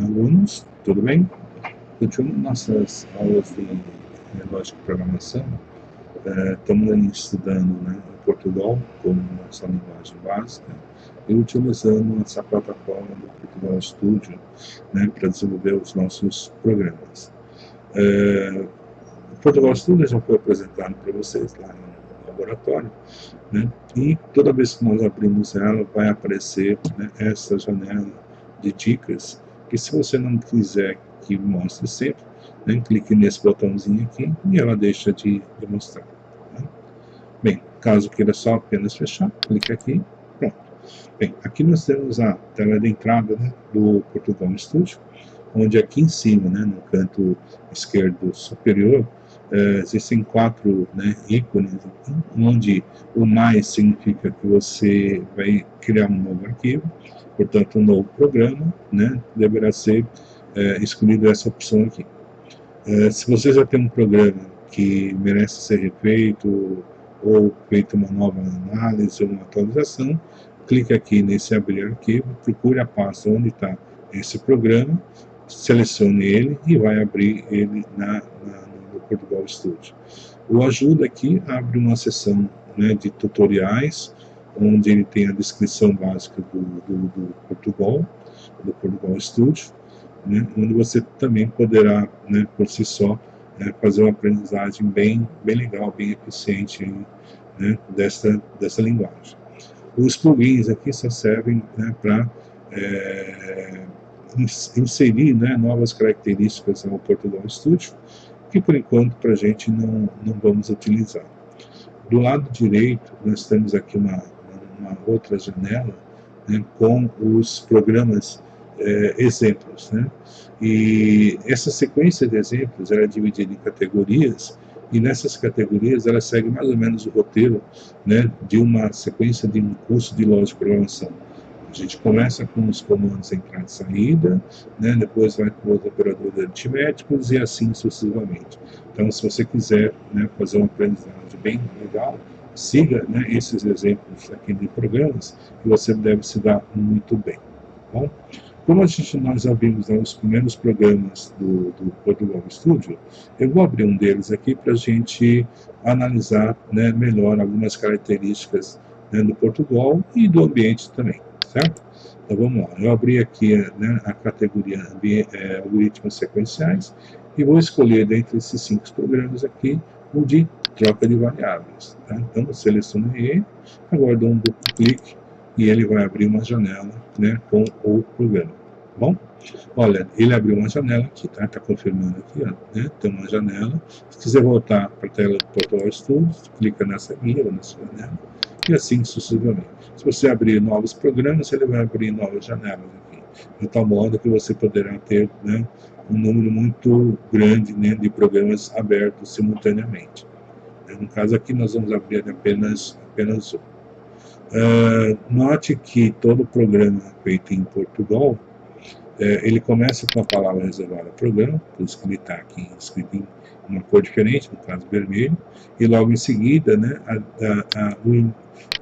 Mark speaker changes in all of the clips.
Speaker 1: alunos, tudo bem? Continuando nossas aulas de lógica e programação, estamos estudando, né, o Portugal como nossa linguagem básica e utilizando essa plataforma do Portugol Studio, né, para desenvolver os nossos programas. O Portugol Studio já foi apresentado para vocês lá no laboratório, né, e toda vez que nós abrimos ela vai aparecer, né, essa janela de dicas, que se você não quiser que mostre sempre, né, clique nesse botãozinho aqui e ela deixa de mostrar. Tá? Bem, caso queira só apenas fechar, clique aqui, pronto. Bem, aqui nós temos a tela de entrada, né, do Portugol Studio, onde aqui em cima, né, no canto esquerdo superior, existem 4, né, ícones aqui, onde o mais significa que você vai criar um novo arquivo, portanto um novo programa, né, deverá ser escolhido essa opção aqui. Se você já tem um programa que merece ser refeito ou feito uma nova análise ou uma atualização, clique aqui nesse abrir arquivo, procure a pasta onde está esse programa, selecione ele e vai abrir ele no Portugol Studio. O ajuda aqui abre uma seção, né, de tutoriais, onde ele tem a descrição básica do Portugol Studio, né, onde você também poderá, né, por si só, fazer uma aprendizagem bem legal, bem eficiente, né, dessa linguagem. Os plugins aqui só servem, né, para inserir, né, novas características ao Portugol Studio, que por enquanto para a gente não vamos utilizar. Do lado direito nós temos aqui uma outra janela, né, com os programas exemplos, né? E essa sequência de exemplos ela é dividida em categorias, e nessas categorias ela segue mais ou menos o roteiro, né, de uma sequência de um curso de lógica e programação. A gente começa com os comandos entrada e saída, né, depois vai com os operadores aritméticos e assim sucessivamente. Então, se você quiser, né, fazer uma aprendizagem bem legal, siga, né, esses exemplos aqui de programas que você deve se dar muito bem. Bom, como nós abrimos, né, os primeiros programas do Portugol Studio, eu vou abrir um deles aqui para a gente analisar, né, melhor algumas características, né, do Portugal e do ambiente também, certo? Então vamos lá, eu abri aqui, né, a categoria algoritmos sequenciais e vou escolher dentre esses 5 programas aqui o de troca de variáveis. Tá? Então eu selecionei ele, agora dou um duplo clique e ele vai abrir uma janela, né, com o programa. Bom, olha, ele abriu uma janela aqui, tá? Está confirmando aqui, ó, né? Tem uma janela. Se quiser voltar para a tela do Portugol Studio, clica nessa guia ou nessa janela e assim sucessivamente. Se você abrir novos programas, ele vai abrir novas janelas aqui, de tal modo que você poderá ter, né, um número muito grande, né, de programas abertos simultaneamente. No caso aqui nós vamos abrir apenas um. Note que todo programa feito em Portugal, ele começa com a palavra reservada programa, por isso que ele está aqui escrito em uma cor diferente, no caso vermelho, e logo em seguida, né,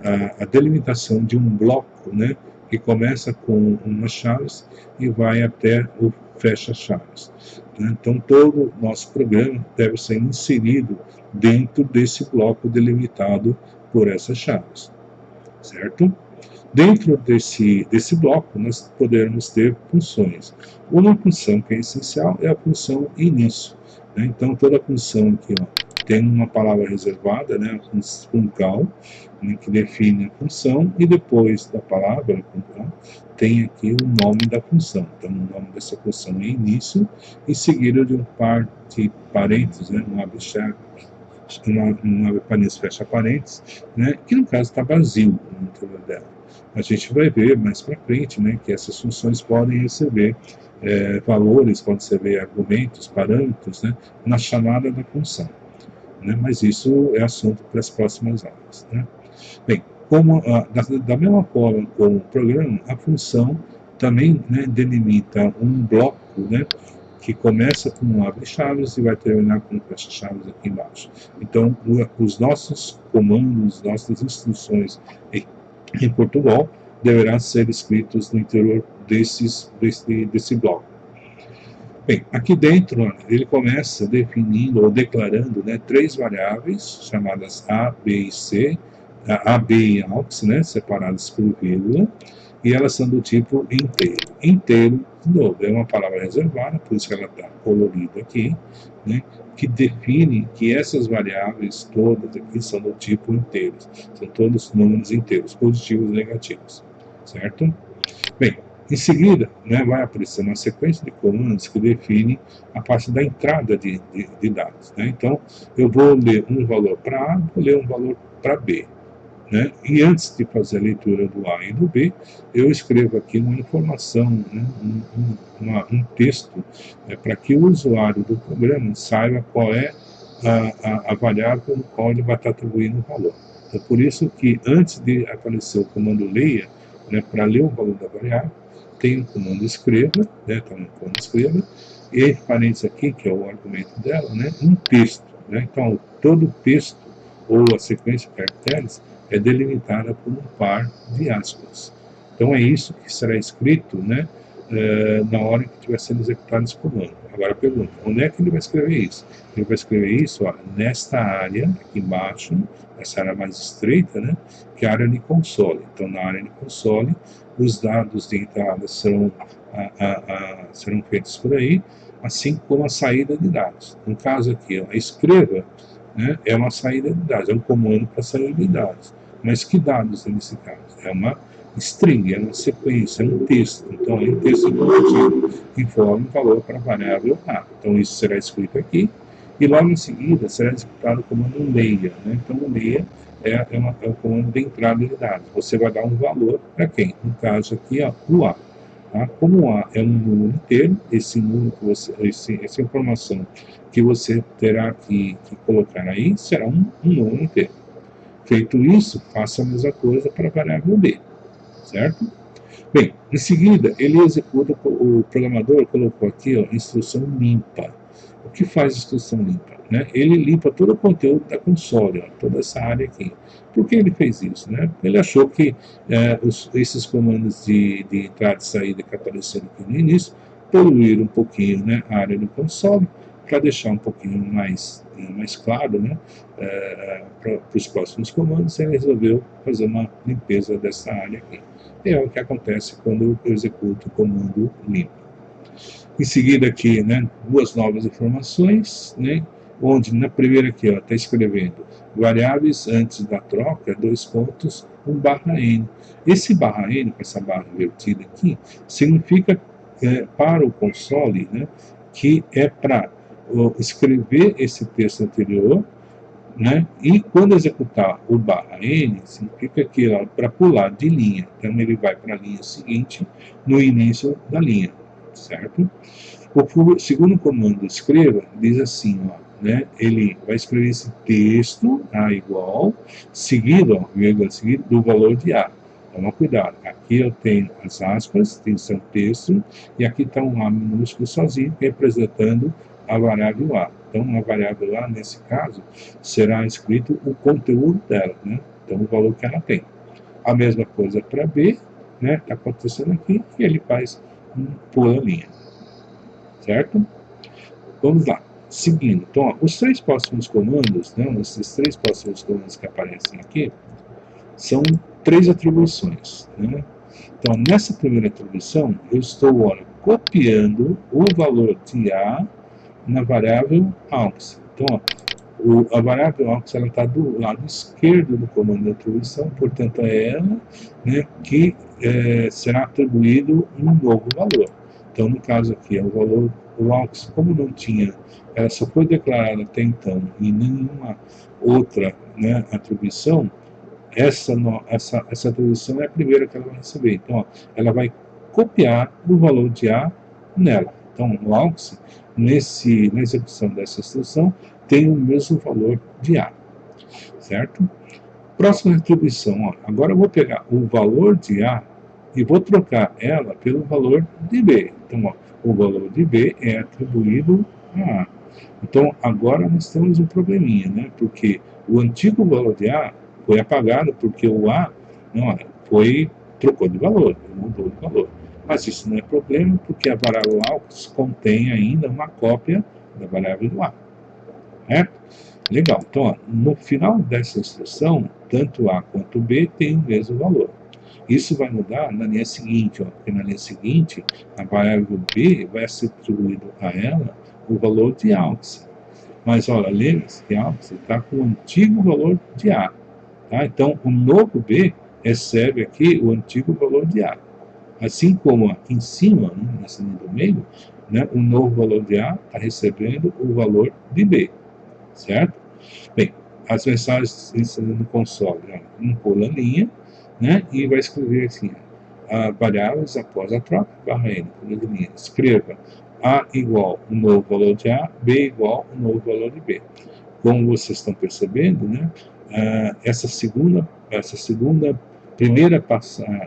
Speaker 1: a delimitação de um bloco, né, que começa com umas chaves e vai até o fecha-chaves. Então todo nosso programa deve ser inserido dentro desse bloco delimitado por essas chaves. Certo? Dentro desse bloco, nós podemos ter funções. Uma função que é essencial é a função início. Né? Então, toda função aqui, ó, tem uma palavra reservada, né, um cal, né, que define a função, e depois da palavra tem aqui o nome da função. Então, o nome dessa função é início, e seguido de um par de parênteses, né, um abre-chaves, um abre parênteses, fecha parênteses, né, que no caso está vazio dentro dela. A gente vai ver mais para frente, né, que essas funções podem receber valores, podem receber argumentos, parâmetros, né, na chamada da função. Né, mas isso é assunto para as próximas aulas. Né. Bem, da mesma forma como o programa, a função também, né, delimita um bloco, né, que começa com um abre-chaves e vai terminar com um fecha-chaves aqui embaixo. Então, os nossos comandos, nossas instruções em Portugal deverão ser escritos no interior desse bloco. Bem, aqui dentro, olha, ele começa definindo ou declarando, né, 3 variáveis chamadas A, B e C, A, B e aux, né, separadas por vírgula, e elas são do tipo inteiro. Inteiro, de novo, é uma palavra reservada, por isso que ela está colorida aqui, né, que define que essas variáveis todas aqui são do tipo inteiros. São todos números inteiros, positivos e negativos, certo? Bem, em seguida, né, vai aparecer uma sequência de comandos que define a parte da entrada de dados. Né? Então, eu vou ler um valor para A, vou ler um valor para B. Né? E antes de fazer a leitura do A e do B, eu escrevo aqui uma informação, né? um texto, para que o usuário do programa saiba qual é a variável no qual ele vai estar atribuindo o valor. Então, por isso que antes de aparecer o comando leia, né, para ler o valor da variável, tem o comando escreva, né, tá no comando escreva, e entre parênteses aqui, que é o argumento dela, né, um texto. Né? Então, todo o texto ou a sequência de caracteres é delimitada por um par de aspas. Então é isso que será escrito, né, na hora que estiver sendo executado esse comando. Agora a pergunta, onde é que ele vai escrever isso? Ele vai escrever isso, ó, nesta área, aqui embaixo, essa área mais estreita, né, que é a área de console. Então na área de console, os dados de entrada serão feitos por aí, assim como a saída de dados. No caso aqui, ó, a escreva, né, é uma saída de dados, é um comando para saída de dados. Mas que dados nesse caso? É uma string, é uma sequência, é um texto. Então, é um texto convertido que informa o valor para a variável A. Então, isso será escrito aqui. E logo em seguida será executado o comando leia. Né? Então, o leia é o comando de entrada de dados. Você vai dar um valor para quem? No caso aqui, ó, o A. Tá? Como o A é um número inteiro, esse número que você, essa informação que você terá que colocar aí será um número inteiro. Feito isso, faça a mesma coisa para a variável B, certo? Bem, em seguida, ele executa, o programador colocou aqui, ó, instrução limpa. O que faz a instrução limpa? Né? Ele limpa todo o conteúdo da console, ó, toda essa área aqui. Por que ele fez isso? Né? Ele achou que esses comandos de entrada e saída que apareceram aqui no início poluíram um pouquinho, né, a área do console, para deixar um pouquinho mais claro, né, para os próximos comandos, ele resolveu fazer uma limpeza dessa área aqui. E é o que acontece quando eu executo o comando limpa. Em seguida aqui, né, duas novas informações, né, onde na primeira aqui está escrevendo variáveis antes da troca, 2 pontos, 1/n. Esse /n, com essa barra invertida aqui, significa para o console, né, que é para escrever esse texto anterior, né, e quando executar o /n, significa que é para pular de linha. Então ele vai para a linha seguinte no início da linha, certo? O segundo comando escreva diz assim, ó, né, ele vai escrever esse texto, A igual, seguido, ó, vírgula, seguido do valor de A. Toma cuidado, aqui eu tenho as aspas, tem seu texto, e aqui está um A minúsculo sozinho, representando a variável A. Então, a variável A, nesse caso, será escrito o conteúdo dela, né? Então, o valor que ela tem. A mesma coisa para B, né? Está acontecendo aqui, e ele faz pula linha. Certo? Vamos lá. Seguindo. Então, ó, os 3 próximos comandos, né, esses 3 próximos comandos que aparecem aqui, são 3 atribuições. Né? Então, nessa primeira atribuição, eu estou, olha, copiando o valor de A na variável aux. Então, ó, a variável aux está do lado esquerdo do comando de atribuição, portanto, é ela, né, que será atribuído um novo valor. Então, no caso aqui, é o valor, o aux, como não tinha, ela só foi declarada até então em nenhuma outra, né, atribuição, essa atribuição é a primeira que ela vai receber. Então, ó, ela vai copiar o valor de A nela. Então, o aux, na execução dessa instrução, tem o mesmo valor de A. Certo? Próxima atribuição, ó, agora eu vou pegar o valor de A e vou trocar ela pelo valor de B. Então, ó, o valor de B é atribuído a A. Então, agora nós temos um probleminha, né? Porque o antigo valor de A foi apagado porque o A não, trocou de valor, mudou de valor. Mas isso não é problema, porque a variável aux contém ainda uma cópia da variável do A. Certo? Legal. Então, ó, no final dessa instrução, tanto A quanto B tem o mesmo valor. Isso vai mudar na linha seguinte, ó, porque na linha seguinte, a variável B vai ser atribuído a ela o valor de aux. Mas, olha, lembre-se que aux está com o antigo valor de A. Tá? Então, o novo B recebe aqui o antigo valor de A. Assim como aqui em cima, né, nessa linha do meio, né, o novo valor de A está recebendo o valor de B. Certo? Bem, as mensagens no console, ó, pula a linha, né, e vai escrever assim, variáveis após a troca, barra N, pula de linha. Escreva A igual o novo valor de A, B igual o novo valor de B. Como vocês estão percebendo, né, essa primeira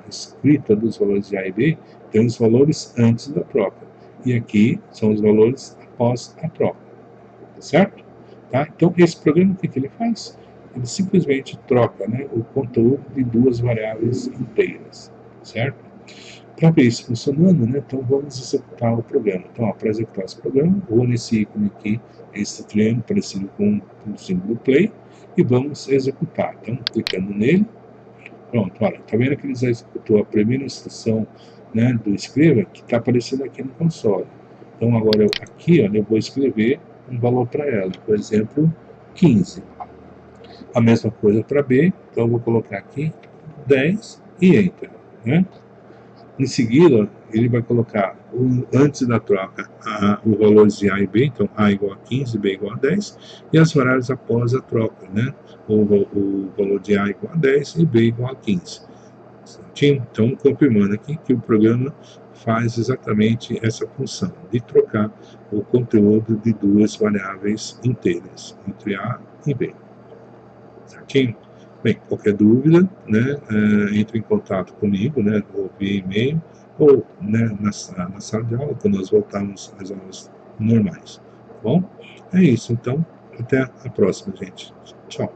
Speaker 1: escrita dos valores de A e B tem os valores antes da troca. E aqui são os valores após a troca. Certo? Tá? Então, esse programa, o que ele faz? Ele simplesmente troca, né, o conteúdo de duas variáveis inteiras. Certo? Para ver isso funcionando, né, então vamos executar o programa. Então, para executar esse programa, vou nesse ícone aqui, esse triângulo parecido com o símbolo do play, e vamos executar. Então, clicando nele, pronto, olha, está vendo que ele já executou a primeira instrução, né, do escreva, que está aparecendo aqui no console. Então, agora aqui, ó, eu vou escrever um valor para ela, por exemplo, 15. A mesma coisa para B, então eu vou colocar aqui 10 e Enter. Né? Em seguida, ele vai colocar, antes da troca, o valor de A e B, então A igual a 15, B igual a 10, e as variáveis após a troca, né? O valor de A igual a 10 e B igual a 15. Certinho? Então, confirmando aqui que o programa faz exatamente essa função, de trocar o conteúdo de duas variáveis inteiras, entre A e B. Certinho? Bem, qualquer dúvida, né, entre em contato comigo, né, ou via e-mail, ou, né, na sala de aula, quando nós voltarmos às aulas normais. Tá bom? É isso, então, até a próxima, gente. Tchau.